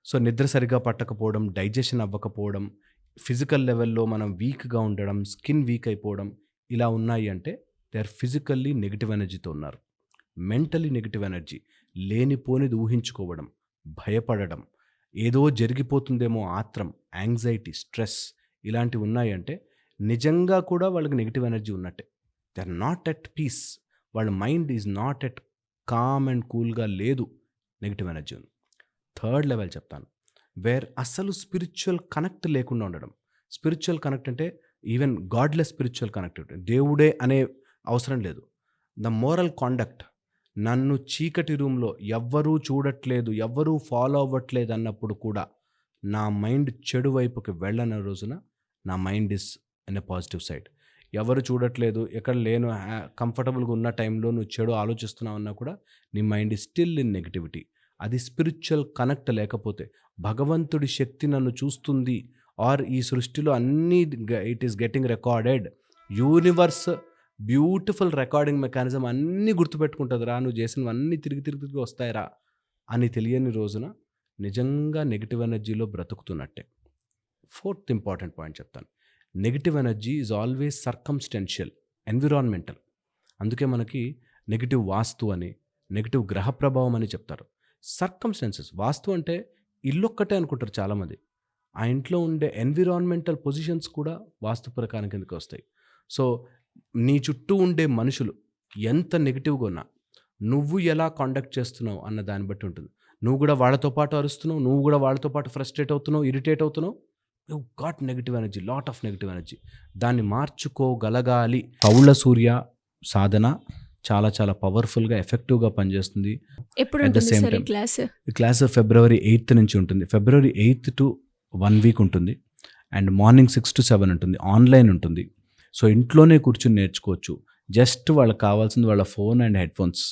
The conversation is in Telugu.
సో, నిద్ర సరిగ్గా పట్టకపోవడం, డైజెషన్ అవ్వకపోవడం, ఫిజికల్ లెవెల్‌లో మనం వీక్‌గా ఉండడం, స్కిన్ వీక్ అయిపోవడం ఇలా ఉన్నాయి అంటే దే ఆర్ ఫిజికల్లీ నెగెటివ్ ఎనర్జీతో ఉన్నారు. మెంటలీ నెగెటివ్ ఎనర్జీ లేనిపోనిది ఊహించుకోవడం, భయపడడం, ఏదో జరిగిపోతుందేమో ఆత్రం, యాంగ్జైటీ, స్ట్రెస్ ఇలాంటివి ఉన్నాయంటే నిజంగా కూడా వాళ్ళకి నెగెటివ్ ఎనర్జీ ఉన్నట్టే. They are not at peace. వాళ్ళ mind is not at calm and కూల్‌గా లేదు. నెగెటివ్ ఎనర్జీ ఉంది. థర్డ్ లెవెల్ చెప్తాను. వేర్ అసలు స్పిరిచ్యువల్ కనెక్ట్ లేకుండా ఉండడం. స్పిరిచ్యువల్ కనెక్ట్ అంటే ఈవెన్ గాడ్‌లెస్ స్పిరిచ్యువల్ కనెక్టివిటీ. దేవుడే అనే అవసరం లేదు. The moral conduct. నన్ను చీకటి రూమ్‌లో ఎవ్వరూ చూడట్లేదు, ఎవ్వరూ ఫాలో అవ్వట్లేదు అన్నప్పుడు కూడా నా మైండ్ చెడు వైపుకి వెళ్ళని రోజున నా mind is in a positive side. ఎవరు చూడట్లేదు, ఎక్కడ లేను, కంఫర్టబుల్‌గా ఉన్న టైంలో నువ్వు చెడు ఆలోచిస్తున్నావు అన్నా కూడా నీ mind is still in negativity. అది స్పిరిచ్యువల్ కనెక్ట్ లేకపోతే, భగవంతుడి శక్తి నన్ను చూస్తుంది ఆర్ ఈ సృష్టిలో అన్నీ it is getting recorded. Universe beautiful recording mechanism అన్నీ గుర్తుపెట్టుకుంటుందిరా, నువ్వు చేసినవన్నీ తిరిగి తిరిగి తిరిగి వస్తాయిరా అని తెలియని రోజున నిజంగా నెగటివ్ ఎనర్జీలో బ్రతుకుతున్నట్టే. ఫోర్త్ ఇంపార్టెంట్ పాయింట్ చెప్తాను. Negative energy is always circumstantial, environmental. అందుకే మనకి నెగటివ్ వాస్తు అని, నెగటివ్ గ్రహ ప్రభావం అని చెప్తారు. సర్కమ్స్టెన్సెస్. వాస్తు అంటే ఇల్లు ఒక్కటే అనుకుంటారు చాలామంది. ఆ ఇంట్లో ఉండే ఎన్విరాన్మెంటల్ పొజిషన్స్ కూడా వాస్తు ప్రకారం కిందకి వస్తాయి. సో, నీ చుట్టూ ఉండే మనుషులు ఎంత నెగటివ్‌గా ఉన్నా, నువ్వు ఎలా కండక్ట్ చేస్తున్నావు అన్న దాన్ని బట్టి ఉంటుంది. నువ్వు కూడా వాళ్ళతో పాటు అరుస్తున్నావు, నువ్వు కూడా వాళ్ళతో పాటు ఫ్రస్ట్రేట్ అవుతున్నావు, ఇరిటేట్ అవుతున్నావు, you got negative energy, lot of negative energy. దాన్ని మార్చుకోగలగాలి. పౌళ సూర్య సాధన చాలా చాలా పవర్ఫుల్‌గా, ఎఫెక్టివ్‌గా పనిచేస్తుంది. ఎప్పుడు అట్ ద ఉంటుంది సేమ్ సార్ ఈ టైం క్లాస్? ఈ క్లాస్ ఫిబ్రవరి 8 నుంచి ఉంటుంది. ఫిబ్రవరి 8 టు 1 వీక్ ఉంటుంది. అండ్ మార్నింగ్ 6-7 ఉంటుంది. ఆన్‌లైన్ ఉంటుంది. సో, ఇంట్లోనే కూర్చొని నేర్చుకోవచ్చు. జస్ట్ వాళ్ళకి కావాల్సింది వాళ్ళ ఫోన్ అండ్ హెడ్‌ఫోన్స్.